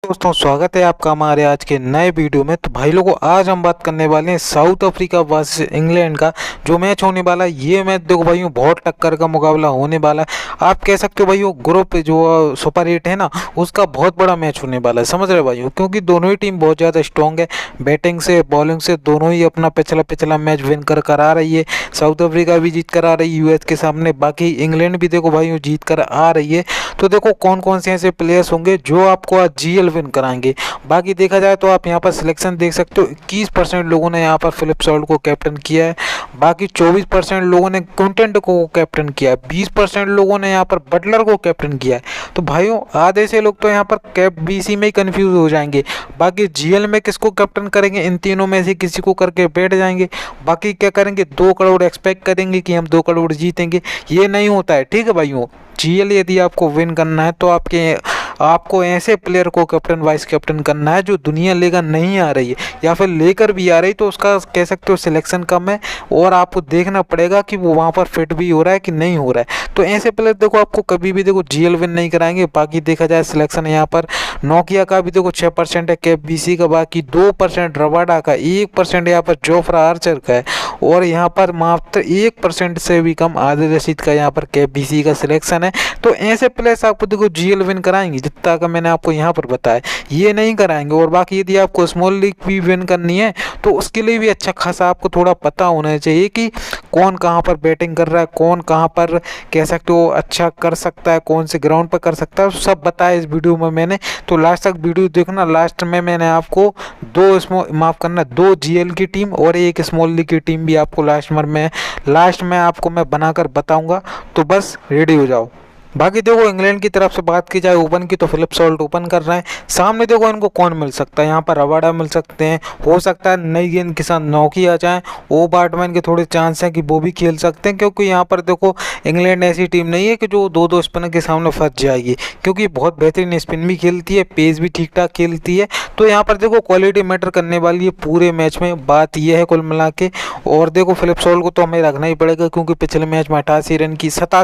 दोस्तों, स्वागत है आपका हमारे आज के नए वीडियो में। तो भाई लोगों, आज हम बात करने वाले हैं साउथ अफ्रीका वर्सेस इंग्लैंड का जो मैच होने वाला है। ये मैच देखो भाइयों, बहुत टक्कर का मुकाबला होने वाला है। आप कह सकते हो भाइयों, ग्रुप जो सुपर 8 है ना, उसका बहुत बड़ा मैच होने वाला है। समझ रहे भाइयों, क्योंकि दोनों ही टीम बहुत ज़्यादा स्ट्रॉन्ग है। बैटिंग से बॉलिंग से दोनों ही अपना पिछला पिछला मैच विन कर आ रही है। साउथ अफ्रीका भी जीत कर आ रही है यूएस के सामने, बाकी इंग्लैंड भी देखो भाइयों जीत कर आ रही है। तो देखो कौन कौन से ऐसे प्लेयर्स होंगे जो आपको आज जीएल विन कराएंगे। बाकी देखा जाए तो आप यहाँ पर सिलेक्शन देख सकते हो, 21% लोगों ने यहाँ पर फिलिप सॉल्ट को कैप्टन किया है। बाकी 24% लोगों ने क्विंटेंट को कैप्टन किया है। 20% लोगों ने यहाँ पर बटलर को कैप्टन किया है। तो भाइयों, आधे से लोग तो यहाँ पर कैप बीसी में ही कंफ्यूज हो जाएंगे। बाकी जीएल में किसको कैप्टन करेंगे, इन तीनों में से किसी को करके बैठ जाएंगे। बाकी क्या करेंगे, 2 करोड़ एक्सपेक्ट करेंगे कि हम 2 करोड़ जीतेंगे। ये नहीं होता है, ठीक है भाइयों। जीएल यदि आपको विन करना है तो आपको ऐसे प्लेयर को कैप्टन वाइस कैप्टन करना है जो दुनिया लेकर नहीं आ रही है, या फिर लेकर भी आ रही तो उसका कह सकते हो सिलेक्शन कम है, और आपको देखना पड़ेगा कि वो वहाँ पर फिट भी हो रहा है कि नहीं हो रहा है। तो ऐसे प्लेयर देखो आपको कभी भी देखो जीएल विन नहीं कराएंगे। बाकी देखा जाए सिलेक्शन यहाँ पर नोकिया का भी देखो 6% है, कैप बीसी का बाकी 2% रवाडा का, 1% यहाँ पर जोफ्रा आर्चर का है, और यहाँ पर मात्र 1% से भी कम आदिल रशीद का यहाँ पर कैप बीसी का सिलेक्शन है। तो ऐसे प्लेयर्स आपको देखो जीएल विन कराएंगे, जितना का मैंने आपको यहाँ पर बताया ये नहीं कराएंगे। और बाकी यदि आपको स्मॉल लीग भी विन करनी है तो उसके लिए भी अच्छा खासा आपको थोड़ा पता होना चाहिए कि कौन कहाँ पर बैटिंग कर रहा है, कौन कहाँ पर कह सकते हो अच्छा कर सकता है, कौन से ग्राउंड पर कर सकता है, सब बताया इस वीडियो में मैंने। तो लास्ट तक वीडियो देखना। लास्ट में मैंने आपको दो जीएल की टीम और एक स्मॉल लीग की टीम भी आपको लास्ट में आपको मैं बनाकर बताऊंगा। तो बस रेडी हो जाओ। बाकी देखो इंग्लैंड की तरफ से बात की जाए ओपन की, तो फिलिप सॉल्ट ओपन कर रहे हैं। सामने देखो इनको कौन मिल सकता है, यहाँ पर रबाडा मिल सकते हैं, हो सकता है नई गेंद के साथ नौकी आ जाए। ओ बैट्समैन के थोड़े चांस हैं कि वो भी खेल सकते हैं, क्योंकि यहाँ पर देखो इंग्लैंड ऐसी टीम नहीं है कि जो 2-2 स्पिनर के सामने फंस जाएगी, क्योंकि बहुत बेहतरीन स्पिन भी खेलती है, पेस भी ठीक ठाक खेलती है। तो यहाँ पर देखो क्वालिटी मैटर करने वाली है पूरे मैच में, बात यह है कुल मिला के। और देखो फिलिप सॉल्ट को तो हमें रखना ही पड़ेगा, क्योंकि पिछले मैच में 87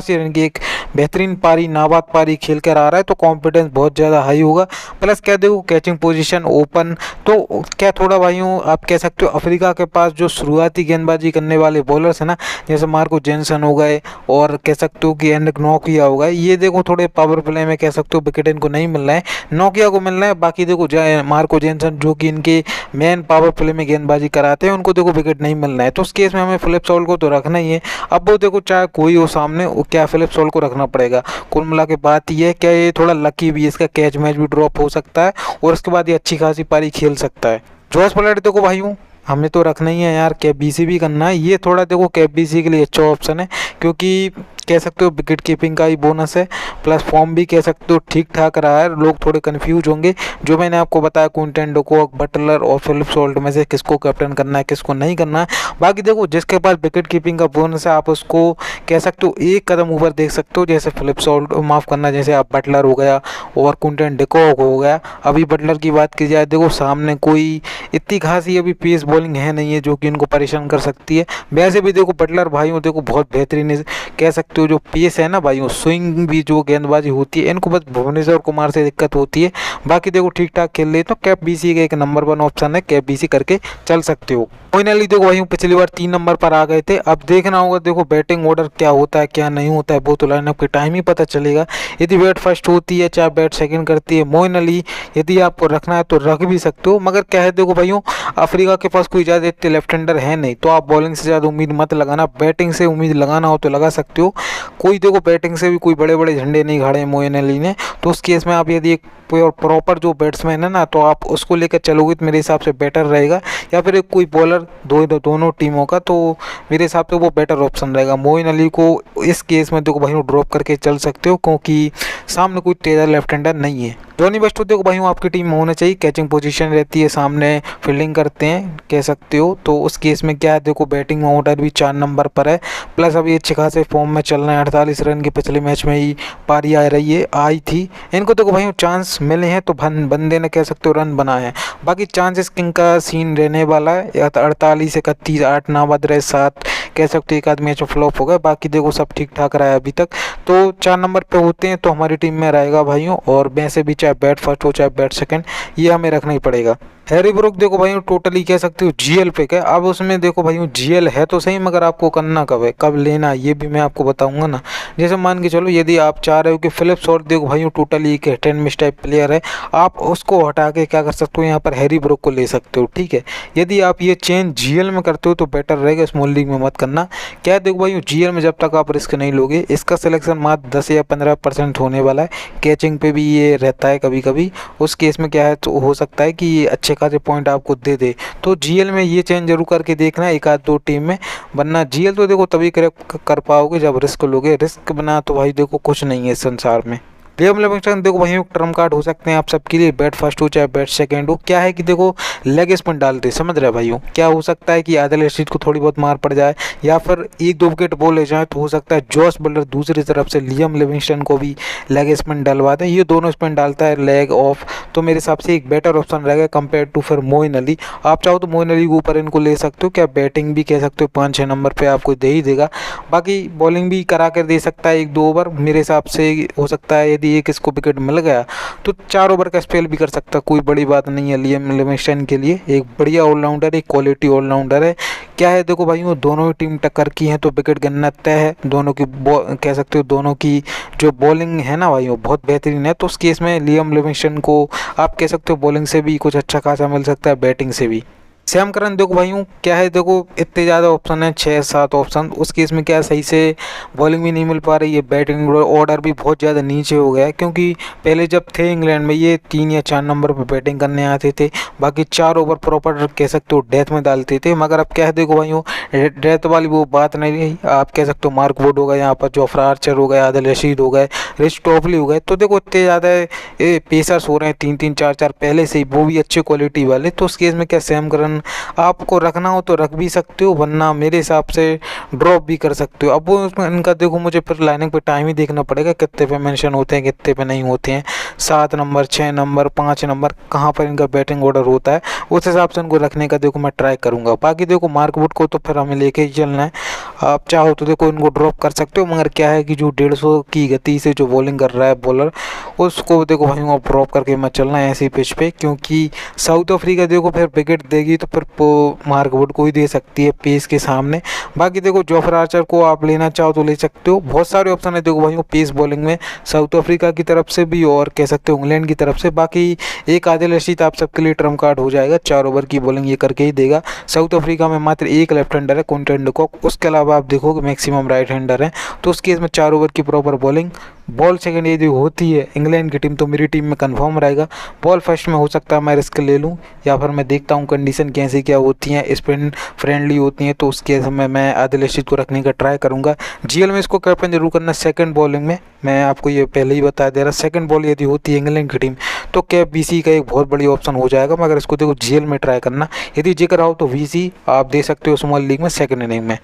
रन की एक बेहतरीन पारी नाबाद पारी खेल कर आ रहा है। तो कॉन्फिडेंस बहुत ज़्यादा हाई होगा। प्लस क्या देखो कैचिंग पोजीशन ओपन, तो क्या थोड़ा भाइयों आप कह सकते हो अफ्रीका के पास जो शुरुआती गेंदबाजी करने वाले बॉलर्स हैं ना, जैसे मार्को जेनसन हो गए और कह सकते हो कि एंड्रिक नोकिया हो गए, ये देखो थोड़े पावर प्ले में कह सकते हो विकेट इनको नहीं मिल रहा है, नोकिया को मिल रहा है। बाकी देखो मार्को जेनसन जो कि इनके मेन पावर प्ले में गेंदबाजी कराते हैं, उनको देखो विकेट नहीं मिल रहा है। तो उस केस में हमें फिलिप सॉल्ट को तो रखना ही है। अब वो देखो चाहे कोई हो सामने, क्या फिलिप सॉल्ट को रखना पड़ेगा। कुल मिला के बात ये है, क्या ये थोड़ा लकी भी है, इसका कैच मैच भी ड्रॉप हो सकता है और उसके बाद ये अच्छी खासी पारी खेल सकता है। जॉस बटलर देखो भाइयों, हमें तो रखना ही है यार, कैप बीसी भी करना है। ये थोड़ा देखो कैप बीसी के लिए अच्छा ऑप्शन है, क्योंकि कह सकते हो विकेट कीपिंग का ही बोनस है, प्लस फॉर्म भी कह सकते हो ठीक ठाक रहा है। लोग थोड़े कंफ्यूज होंगे जो मैंने आपको बताया क्विंटेंट को, बटलर और फिलिप सॉल्ट में से किसको कैप्टन करना है किसको नहीं करना है। बाकी देखो जिसके पास विकेट कीपिंग का बोनस है आप उसको कह सकते हो एक कदम ऊपर देख सकते हो, जैसे फिलिप सॉल्ट माफ़ करना, जैसे आप बटलर हो गया और क्विंटेंट डिकॉक हो गया। अभी बटलर की बात की जाए, देखो सामने कोई इतनी खासी अभी पेस बॉलिंग है नहीं है जो कि इनको परेशान कर सकती है। वैसे भी देखो बटलर भाइयों देखो बहुत बेहतरीन कह सकते हो जो पेस है ना भाइयों, स्विंग भी जो गेंदबाजी होती है, इनको बस भुवनेश्वर कुमार से दिक्कत होती है। बाकी देखो ठीक ठाक खेल रही है, तो कैप बीसी का एक नंबर 1 ऑप्शन है, कैप बीसी करके चल सकते हो। फाइनली देखो भाइयों पिछली बार 3 नंबर पर आ गए थे। अब देखना होगा देखो बैटिंग ऑर्डर क्या होता है क्या नहीं होता है, वो तो लाइनअप के टाइम ही पता चलेगा। यदि बैट फर्स्ट होती है चाहे बैट सेकंड करती है, मोइन अली यदि आपको रखना है तो रख भी सकते हो। मगर क्या है देखो भाइयों, अफ्रीका के पास कोई ज़्यादा इतने लेफ्ट हैंडर है नहीं, तो आप बॉलिंग से ज़्यादा उम्मीद मत लगाना। बैटिंग से उम्मीद लगाना हो तो लगा सकते हो। कोई देखो बैटिंग से भी कोई बड़े बड़े झंडे नहीं गाड़े मोइन अली ने, तो उस केस में आप यदि एक प्रॉपर जो बैट्समैन है ना, तो आप उसको लेकर चलोगे तो मेरे हिसाब से बेटर रहेगा। या फिर एक कोई बॉलर दोनों टीमों का, तो मेरे हिसाब से वो बेटर ऑप्शन रहेगा। मोइन अली को इस केस में देखो भाई ड्रॉप करके चल सकते हो, क्योंकि सामने कोई तेज़ लेफ्ट हैंडर नहीं है। जॉनी बेस्टो देखो भाई आपकी टीम में होना चाहिए, कैचिंग पोजीशन रहती है, सामने फील्डिंग करते हैं कह सकते हो। तो उस केस में क्या है देखो बैटिंग ऑर्डर भी 4 नंबर पर है, प्लस अभी अच्छे खासे फॉर्म में चल रहे हैं। 48 रन के पिछले मैच में ही पारी आई थी। इनको देखो भाई चांस मिले हैं तो बंदे ने कह सकते हो रन बनाए हैं। बाकी चांसेस किंग का सीन रहने वाला है, 48 31 8 नाबाद रहे 7 कह सकते हो एक आध मैच फ्लॉप हो गया, बाकी देखो सब ठीक ठाक रहा है अभी तक। तो 4 नंबर पे होते हैं तो हमारी टीम में रहेगा भाइयों, और वैसे भी चाहे बैट फर्स्ट हो चाहे बैट सेकंड, ये हमें रखना ही पड़ेगा। हैरी ब्रूक देखो भाइयों टोटली कह सकते हो जीएल पे है। अब उसमें देखो भाइयों जीएल है तो सही, मगर आपको करना कब है, कब लेना, ये भी मैं आपको बताऊंगा ना। जैसे मान के चलो यदि आप चाह रहे हो कि फिलिप्स और देखो भाइयों टोटली एक hit and miss type player है, आप उसको हटा के क्या कर सकते हो, यहाँ पर हैरी ब्रूक को ले सकते हो, ठीक है। यदि आप ये चेंज जीएल में करते हो तो बेटर रहेगा, स्मॉल लीग में मत करना। क्या है देखो भाइयों जीएल में जब तक आप रिस्क नहीं लोगे, इसका सिलेक्शन मात्र 10 या 15% होने वाला है। कैचिंग पे भी ये रहता है कभी कभी, उस केस में क्या है तो हो सकता है कि ये अच्छे खासे पॉइंट आपको दे दे। तो जीएल में ये चेंज जरूर करके देखना एक आध दो टीम में, वरना जीएल तो देखो तभी कर पाओगे जब रिस्क लोगे। रिस्क बना तो भाई देखो कुछ नहीं है इस संसार में। लियाम लिविंगस्टन देखो वहीं ट्रम कार्ड हो सकते हैं आप सबके लिए, बैट फर्स्ट हो चाहे बैट सेकंड हो। क्या है कि देखो लेग स्पिन डालते, समझ रहे भाइयों, क्या हो सकता है कि आदिल रशीद को थोड़ी बहुत मार पड़ जाए या फिर एक दो विकेट बॉल ले जाए, तो हो सकता है जॉस बटलर दूसरी तरफ से लियाम लिविंगस्टन को भी लेग स्पिन डलवा दें। ये दोनों स्पिन डालता है लेग ऑफ, तो मेरे हिसाब से एक बेटर ऑप्शन रहेगा कंपेयर टू फिर मोइन अली। आप चाहो तो मोइन अली के ऊपर इनको ले सकते हो, क्या बैटिंग भी कह सकते हो 5-6 नंबर पर आपको दे ही देगा, बाकी बॉलिंग भी करा कर दे सकता है 1-2 ओवर। मेरे हिसाब से हो सकता है यदि एक इसको विकेट मिल गया तो 4 ओवर का स्पेल भी कर सकता, कोई बड़ी बात नहीं है। लियाम लिविंगस्टन के लिए एक बढ़िया ऑलराउंडर, एक क्वालिटी ऑलराउंडर है। क्या है देखो भाइयों दोनों ही टीम टक्कर की हैं तो विकेट गिनना तय है। दोनों की कह सकते हो दोनों की जो बॉलिंग है ना भाइयों बहुत बेहतरीन है, तो उस केस में लियाम लिविंगस्टन को आप कह सकते हो बॉलिंग से भी कुछ अच्छा खासा मिल सकता है, बैटिंग से भी। सैम करन देखो भाइयों क्या है, देखो इतने ज़्यादा ऑप्शन है 6-7 ऑप्शन, उस केस में क्या सही से बॉलिंग भी नहीं मिल पा रही है, बैटिंग ऑर्डर भी बहुत ज़्यादा नीचे हो गया है। क्योंकि पहले जब थे इंग्लैंड में ये 3 या 4 नंबर पर बैटिंग करने आते थे, बाकी 4 ओवर प्रॉपर कह सकते हो डेथ में डालते थे। मगर अब क्या है देखो भाइयों डेथ वाली वो बात नहीं रही, आप कह सकते हो मार्क वुड हो गए, यहाँ पर जोफ्रा आर्चर हो गए, आदिल रशीद हो गए, रिच टॉपली हो गए, तो देखो इतने ज़्यादा पेसर्स हो रहे हैं 3-3 4-4 पहले से ही, वो भी अच्छे क्वालिटी वाले। तो उस केस में क्या सैम करन आपको रखना हो तो रख भी सकते हो, वरना मेरे हिसाब से ड्रॉप भी कर सकते हो। अब वो उसमें इनका देखो मुझे फिर लाइनिंग पे टाइम ही देखना पड़ेगा कितने पे मेंशन होते हैं कितने पे नहीं होते हैं, 7 नंबर 6 नंबर 5 नंबर कहाँ पर इनका बैटिंग ऑर्डर होता है, उस हिसाब से इनको रखने का देखो मैं ट्राई करूँगा। बाकी देखो मार्क वुड को तो फिर हमें लेके ही चलना है, आप चाहो तो देखो इनको ड्रॉप कर सकते हो, मगर क्या है कि जो 150 की गति से जो बॉलिंग कर रहा है बॉलर, उसको देखो भाई वो ड्रॉप करके मत चलना है ऐसी पिच पे, क्योंकि साउथ अफ्रीका देखो फिर विकेट देगी तो फिर मार्क वुड को ही दे सकती है पेस के सामने। बाकी देखो जोफ्रा आर्चर को आप लेना चाहो तो ले सकते हो, बहुत सारे ऑप्शन है देखो भाई पेस बॉलिंग में साउथ अफ्रीका की तरफ से भी और कह सकते हो इंग्लैंड की तरफ से। बाकी एक आदिल रशीद आप सबके लिए ट्रम्प कार्ड हो जाएगा, 4 ओवर की बॉलिंग ये करके ही देगा। साउथ अफ्रीका में मात्र एक लेफ्ट हैंडर है क्विंटन डी कॉक, उसके अलावा आप देखोगे मैक्सिमम राइट हैंडर हैं, तो उस केस में 4 ओवर की प्रॉपर बॉलिंग। बॉल सेकंड यदि होती है इंग्लैंड की टीम तो मेरी टीम में कंफर्म रहेगा। बॉल फर्स्ट में हो सकता है मैं रिस्क ले लूँ, या फिर मैं देखता हूँ कंडीशन कैसी क्या होती हैं, स्पिन फ्रेंडली होती हैं, तो उसके समय मैं आदिल रशीद को रखने का ट्राई करूँगा। जीएल में इसको कैप्टन जरूर करना सेकंड बॉलिंग में, मैं आपको ये पहले ही बता दे रहा, सेकंड बॉल यदि होती है इंग्लैंड की टीम तो कैप वीसी का एक बहुत बड़ी ऑप्शन हो जाएगा, मगर इसको देखो जीएल में ट्राई करना। यदि जिक्र आओ तो वीसी आप दे सकते हो स्मॉल लीग में सेकंड इनिंग में।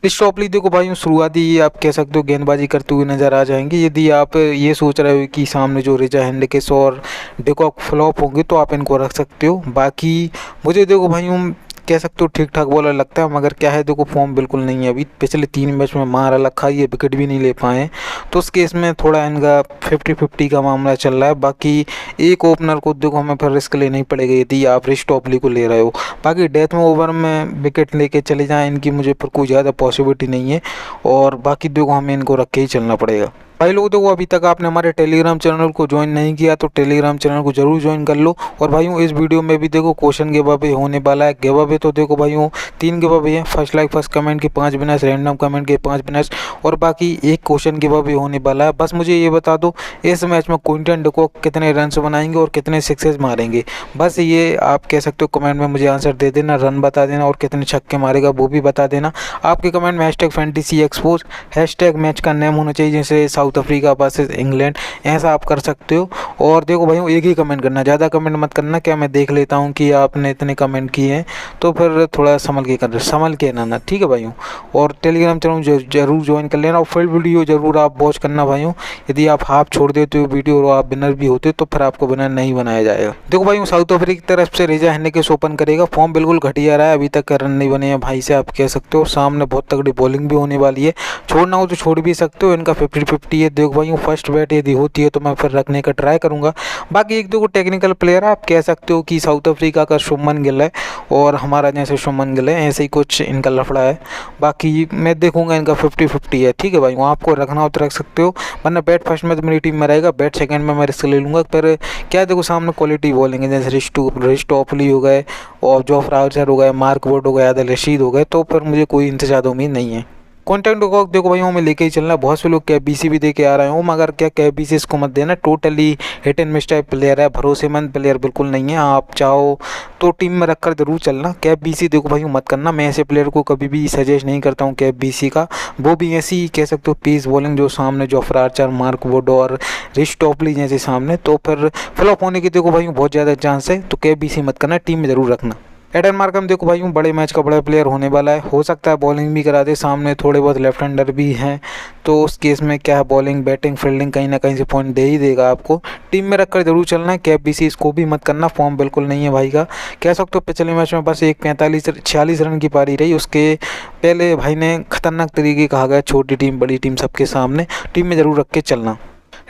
इस टॉपली देखो भाइयों शुरुआती आप कह सकते हो गेंदबाजी करते हुए नजर आ जाएंगे। यदि आप ये सोच रहे हो कि सामने जो रिचा हेंडकेस और डिकॉक फ्लॉप होंगे तो आप इनको रख सकते हो। बाकी मुझे देखो भाइयों कह सकते हो ठीक ठाक बॉलर लगता है, मगर क्या है देखो फॉर्म बिल्कुल नहीं है अभी, पिछले 3 मैच में मार अलग खाई है, विकेट भी नहीं ले पाए, तो उस केस में थोड़ा इनका 50-50 का मामला चल रहा है। बाकी एक ओपनर को देखो हमें फिर रिस्क लेना ही पड़ेगा यदि आप रिच टॉपली को ले रहे हो। बाकी डेथ में ओवर में विकेट लेके चले जाएँ इनकी मुझे पर कोई ज़्यादा पॉसिबिलिटी नहीं है, और बाकी देखो हमें इनको रख के ही चलना पड़ेगा। भाई लोग देखो अभी तक आपने हमारे टेलीग्राम चैनल को ज्वाइन नहीं किया तो टेलीग्राम चैनल को जरूर ज्वाइन कर लो। और भाइयों इस वीडियो में भी देखो क्वेश्चन गिव अवे होने वाला है। गिव अवे तो देखो भाइयों 3 गिव अवे हैं, फर्स्ट लाइक फर्स्ट कमेंट के 5 विनर्स, रैंडम कमेंट के 5 विनर्स, और बाकी एक क्वेश्चन गिव अवे होने वाला है। बस मुझे ये बता दो इस मैच में क्विंटन डी कॉक कितने रन बनाएंगे और कितने सिक्सेस मारेंगे, बस ये आप कह सकते हो कमेंट में मुझे आंसर दे देना, रन बता देना और कितने छक्के मारेगा वो भी बता देना। आपके कमेंट में #fantasy expose हैशटैग मैच का नेम होना चाहिए, जैसे साउथ अफ्रीका वर्सेस इंग्लैंड, ऐसा आप कर सकते हो। और देखो भाइयों एक ही कमेंट करना, ज़्यादा कमेंट मत करना, क्या मैं देख लेता हूँ कि आपने इतने कमेंट किए हैं, तो फिर थोड़ा संभल के ना, ठीक है भाइयों। और टेलीग्राम चैनल जरूर ज्वाइन कर लेना और फुल वीडियो जरूर आप वॉच करना भाइयों। यदि आप हाफ छोड़ देते हो वीडियो और आप विनर भी होते तो फिर आपको विनर नहीं बनाया जाएगा। देखो भाइयों साउथ अफ्रीका की तरफ से रेजा हेंड्रिक्स ओपन करेगा, फॉर्म बिल्कुल घटिया रहा है, अभी तक रन नहीं बने हैं भाई से आप कह सकते हो। सामने बहुत तगड़ी बॉलिंग भी होने वाली है, छोड़ना हो तो छोड़ भी सकते हो, इनका 50-50 है। देखो भाइयों फर्स्ट बैट यदि होती है तो मैं फिर रखने का ट्राई करूंगा। बाकी एक दो को टेक्निकल प्लेयर आप कह सकते हो कि साउथ अफ्रीका का शुभमन गिल है और हमारा जैसे शुभमन गिल है, ऐसे ही कुछ इनका लफड़ा है। बाकी मैं देखूंगा इनका 50-50 है, ठीक है भाई। आपको रखना हो तो रख सकते हो, वरना बैट फर्स्ट में तो मेरी टीम में रहेगा, बैट सेकंड में मैं रिस्क ले लूँगा। पर क्या देखो सामने क्वालिटी बॉलिंग है, जैसे रिस्ट टॉपली हो गए और जोफ्रा आर्चर हो गए, मार्क वुड हो गए, आदिल रशीद हो गए, तो फिर मुझे कोई इनसे ज़्यादा उम्मीद नहीं है। कॉन्टेंट को देखो भाई हमें लेके ही चलना है। बहुत से लोग KBC भी दे के आ रहे हो, मगर क्या KBC इसको मत देना, totally hit and miss type player है, भरोसेमंद प्लेयर बिल्कुल नहीं है। आप चाहो तो टीम में रखकर जरूर चलना, KBC देखो भाई मत करना। मैं ऐसे प्लेयर को कभी भी सजेस्ट नहीं करता हूँ KBC का, वो भी ऐसी ही कह सकते हो पेस बॉलिंग जो सामने जोफ्रा आर्चर, मार्क वुड और रिस्ट टॉपली जैसे सामने, तो फिर फ्लॉप होने की देखो भाई बहुत ज़्यादा चांस है। तो KBC मत करना, टीम में ज़रूर रखना। एडन मार्करम देखो भाई बड़े मैच का बड़ा प्लेयर होने वाला है, हो सकता है बॉलिंग भी करा दे, सामने थोड़े बहुत लेफ्ट हैंडर भी हैं, तो उस केस में क्या है बॉलिंग बैटिंग फील्डिंग कहीं ना कहीं से पॉइंट दे ही देगा आपको। टीम में रखकर जरूर चलना है। KBC इसको भी मत करना, फॉर्म बिल्कुल नहीं है भाई का। कह सकते हो पिछले मैच में बस एक 46 रन की पारी रही, उसके पहले भाई ने खतरनाक तरीके कहा गया छोटी टीम बड़ी टीम सबके सामने, टीम में ज़रूर रख के चलना।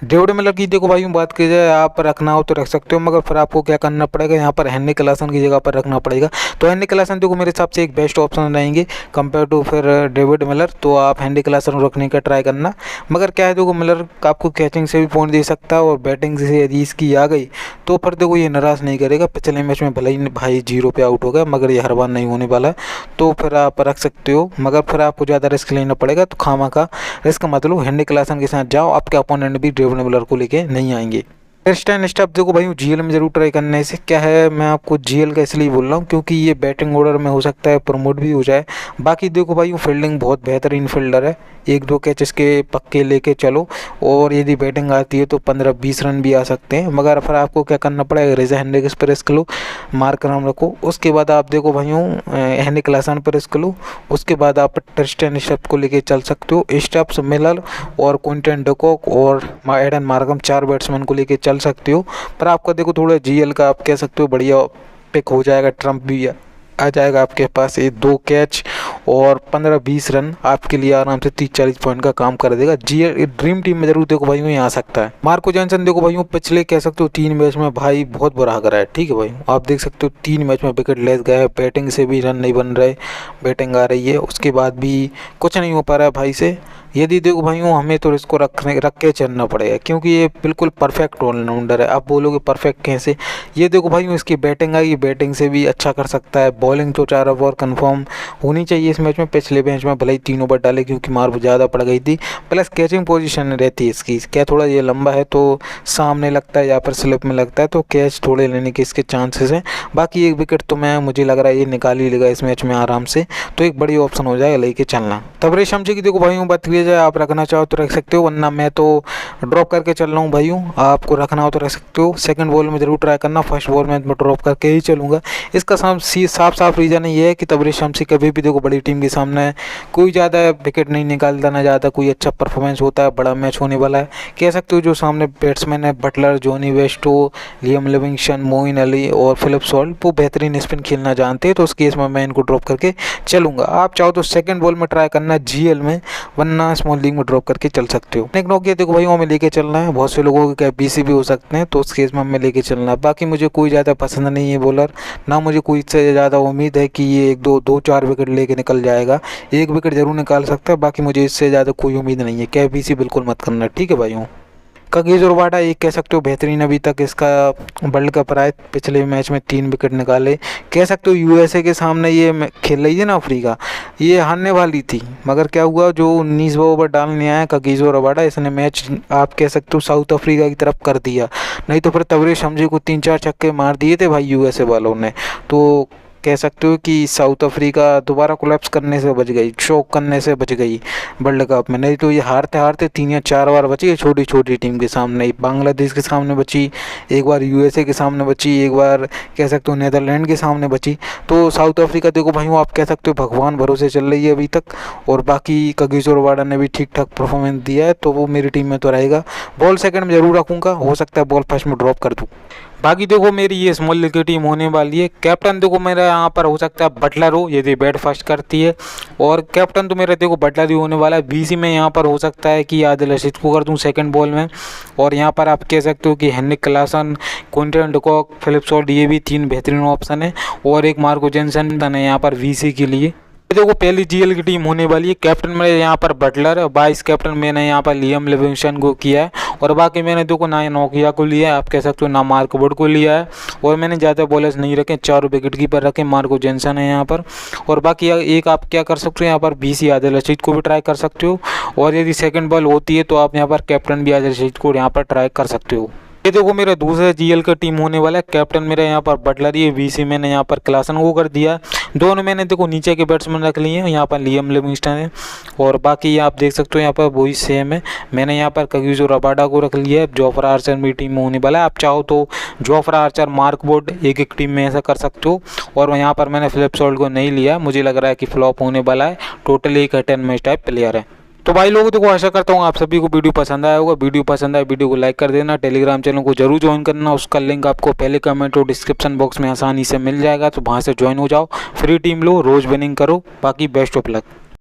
डेविड मिलर की देखो भाई बात की जाए, आप रखना हो तो रख सकते हो, मगर फिर आपको क्या करना पड़ेगा, यहाँ पर हेनरी क्लासन की जगह पर रखना पड़ेगा। तो हेनरी क्लासन देखो मेरे हिसाब से एक बेस्ट ऑप्शन रहेंगे कंपेयर टू फिर डेविड मिलर, तो आप हेनरी क्लासन रखने का ट्राई करना। मगर क्या है देखो मिलर आपको कैचिंग से भी पॉइंट दे सकता है और बैटिंग से यदि इसकी आ गई तो फिर देखो ये निराश नहीं करेगा। पिछले मैच में भले ही भाई 0 पे आउट हो गया, मगर ये हर बार नहीं होने वाला है, तो फिर आप रख सकते हो। मगर फिर आपको ज़्यादा रिस्क लेना पड़ेगा, तो खामा का रिस्क मत लो, हेनरी क्लासन के साथ जाओ, आपके अपोनेंट भी डेविड मिलर को लेके नहीं आएंगे। स्टैप देखो भाई GL में जरूर ट्राई करने से क्या है, मैं आपको GL का इसलिए बोल रहा हूँ क्योंकि ये बैटिंग ऑर्डर में हो सकता है प्रमोट भी हो जाए। बाकी देखो भाई फील्डिंग बहुत बेहतरीन फील्डर है, एक दो कैच इसके पक्के लेके चलो, और यदि बैटिंग आती है तो 15-20 रन भी आ सकते हैं। मगर फिर आपको क्या करना पड़ेगा, रेजा हेंड्रिक्स पर रिस्क लो, मार्करम रखो, उसके बाद आप देखो भाइयों हेनरी क्लासन पर रिस्क लो, उसके बाद आप ट्रिस्टन स्टेप को लेके चल सकते हो। स्टेप्स मिलर और क्विंटन डकॉक और एडन मार्करम 4 बैट्समैन को लेके चल सकते हो। पर आपका देखो थोड़ा GL का आप कह सकते हो बढ़िया पिक हो जाएगा, ट्रम्प भी आ जाएगा आपके पास, ये 2 कैच और 15-20 रन आपके लिए आराम से 30-40 पॉइंट का काम कर देगा। GL ड्रीम टीम में जरूर देखो भाइयों ये आ सकता है। मार्को जॉनसन देखो भाइयों पिछले कह सकते हो 3 मैच में भाई बहुत बुरा करा है, ठीक है भाई, आप देख सकते हो 3 मैच में विकेट लेस गया है, बैटिंग से भी रन नहीं बन रहे, बैटिंग आ रही है उसके बाद भी कुछ नहीं हो पा रहा है भाई से। यदि देखो भाइयों हमें तो इसको रख के चलना पड़ेगा, क्योंकि ये बिल्कुल परफेक्ट ऑलराउंडर है। आप बोलोगे परफेक्ट कैसे, ये देखो भाइयों इसकी बैटिंग आई, बैटिंग से भी अच्छा कर सकता है, बॉलिंग तो 4 ओवर कन्फर्म होनी चाहिए इस मैच में। पिछले मैच में भले ही 3 ओवर डाले क्योंकि मार ज़्यादा पड़ गई थी, प्लस कैचिंग पोजीशन रहती है इसकी, क्या थोड़ा ये लंबा है तो सामने लगता है या फिर स्लिप में लगता है, तो कैच थोड़े लेने के इसके चांसेस हैं। बाकी एक विकेट तो मुझे लग रहा है ये निकाल ही लेगा इस मैच में आराम से, तो एक बड़ी ऑप्शन हो जाएगा लेके चलना। तबरेज शमशी की देखो भाइयों बात की जाए, आप रखना चाहो तो रख सकते हो, वरना मैं तो ड्रॉप करके चल रहा हूँ भाइयों, आपको रखना हो तो रख सकते हो। सेकंड बॉल में जरूर ट्राई करना, फर्स्ट बॉल में मैं ड्रॉप करके ही चलूँगा। इसका साफ रीज़न ये है कि तबरेज शमशी कभी भी देखो बड़ी टीम के सामने कोई ज़्यादा विकेट नहीं निकालता, ना ज़्यादा कोई अच्छा परफॉर्मेंस होता है, बड़ा मैच होने वाला है। कह सकते हो जो सामने बैट्समैन है बटलर, जॉनी वेस्टो, लियम लिविंगस्टन, मोइन अली और फिलिप सॉल्ट, वो बेहतरीन स्पिन खेलना जानते हैं, तो उस केस में मैं इनको ड्रॉप करके चलूँगा। आप चाहो तो सेकंड बॉल में ट्राई करना GL में, वरना स्मॉल लीग में ड्रॉप करके चल सकते हो। नेक नोकिया देखो भाई हमें लेके चलना है, बहुत से लोगों के BC भी हो सकते हैं, तो उस केस में हमें लेके चलना है। बाकी मुझे कोई ज़्यादा पसंद नहीं है बॉलर, ना मुझे कोई इससे ज़्यादा उम्मीद है कि ये 1-2-4 विकेट लेके निकल जाएगा, 1 विकेट जरूर निकाल सकता है, बाकी मुझे इससे ज़्यादा कोई उम्मीद नहीं है। BC बिल्कुल मत करना, ठीक है भाइयों। कागिसो रबाडा एक कह सकते हो बेहतरीन, अभी तक इसका वर्ल्ड कप रहा है, पिछले मैच में 3 विकेट निकाले। कह सकते हो USA के सामने ये खेल रही है ना अफ्रीका, ये हारने वाली थी, मगर क्या हुआ जो 19 ओवर डालने आया कागिसो रबाडा, इसने मैच आप कह सकते हो साउथ अफ्रीका की तरफ कर दिया, नहीं तो फिर तबरेज शमशी को 3-4 छक्के मार दिए थे भाई USA वालों ने। तो कह सकते हो कि साउथ अफ्रीका दोबारा कोलैप्स करने से बच गई, चोक करने से बच गई वर्ल्ड कप में। नहीं तो ये हारते हारते 3 या 4 बार बची है छोटी छोटी टीम के सामने। बांग्लादेश के सामने बची, एक बार यूएसए के सामने बची, एक बार कह सकते हो नीदरलैंड के सामने बची। तो साउथ अफ्रीका देखो भाइयों, आप कह सकते हो भगवान भरोसे चल रही है अभी तक। और बाकी कगिसो रबाडा ने भी ठीक ठाक परफॉर्मेंस दिया है, तो वो मेरी टीम में तो रहेगा। बॉल सेकंड में जरूर रखूँगा, हो सकता है बॉल फर्स्ट में ड्रॉप कर दूँ। बाकी देखो मेरी ये स्मॉल लीग की टीम होने वाली है। कैप्टन देखो मेरा यहाँ पर हो सकता है बटलर हो, यदि बैट फर्स्ट करती है। और कैप्टन तो मेरा देखो बटलर ही होने वाला है। बीसी में यहाँ पर हो सकता है कि आदिल रशीद को कर दूँ सेकंड बॉल में। और यहाँ पर आप कह सकते हो कि Heinrich Klaasen, Quinton de Kock, Philip Salt, ये भी 3 बेहतरीन ऑप्शन है। और एक मार्को जेनसन है यहाँ पर वीसी के लिए। देखो पहली जीएल की टीम होने वाली है। कैप्टन मेरे यहाँ पर बटलर, वाइस कैप्टन मैंने यहाँ पर लियम लिविंगस्टन को किया है। और बाकी मैंने देखो ना नोकिया को लिया है, आप कह सकते हो ना मार्क वुड को लिया है। और मैंने ज़्यादा बॉलर्स नहीं रखे, 4 विकेट कीपर रखे, मार्को जेनसन है यहाँ पर। और बाकी एक आप क्या कर सकते हो यहाँ पर बीसी आदिल रशीद को भी ट्राई कर सकते हो। और यदि सेकंड बॉल होती है तो आप यहाँ पर कैप्टन भी आदिल रशीद को यहाँ पर ट्राई कर सकते हो। ये देखो मेरा दूसरा जीएल का टीम होने वाला है। कैप्टन मेरा यहाँ पर बटलर ही है, वीसी मैंने यहाँ पर क्लासन को कर दिया। दोनों मैंने देखो नीचे के बैट्समैन रख लिए हैं, यहाँ पर लियम लिविंगस्टन है। और बाकी आप देख सकते हो यहाँ पर वही सेम है। मैंने यहाँ पर कगिसो रबाडा को रख लिया है। जोफ्रा आर्चर मेरी टीम में होने वाला है। आप चाहो तो जोफ्रा आर्चर, मार्क वुड एक टीम में ऐसा कर सकते हो। और यहाँ पर मैंने फिलिप सॉल्ट को नहीं लिया, मुझे लग रहा है कि फ्लॉप होने वाला है। टोटली एक 10 मैच टाइप प्लेयर है। तो भाई लोगों देखो आशा करता हूँ आप सभी को वीडियो पसंद आया होगा। वीडियो पसंद आए वीडियो को लाइक कर देना। टेलीग्राम चैनल को जरूर ज्वाइन करना, उसका लिंक आपको पहले कमेंट और डिस्क्रिप्शन बॉक्स में आसानी से मिल जाएगा। तो वहाँ से ज्वाइन हो जाओ, फ्री टीम लो, रोज विनिंग करो। बाकी बेस्ट ऑफ लक।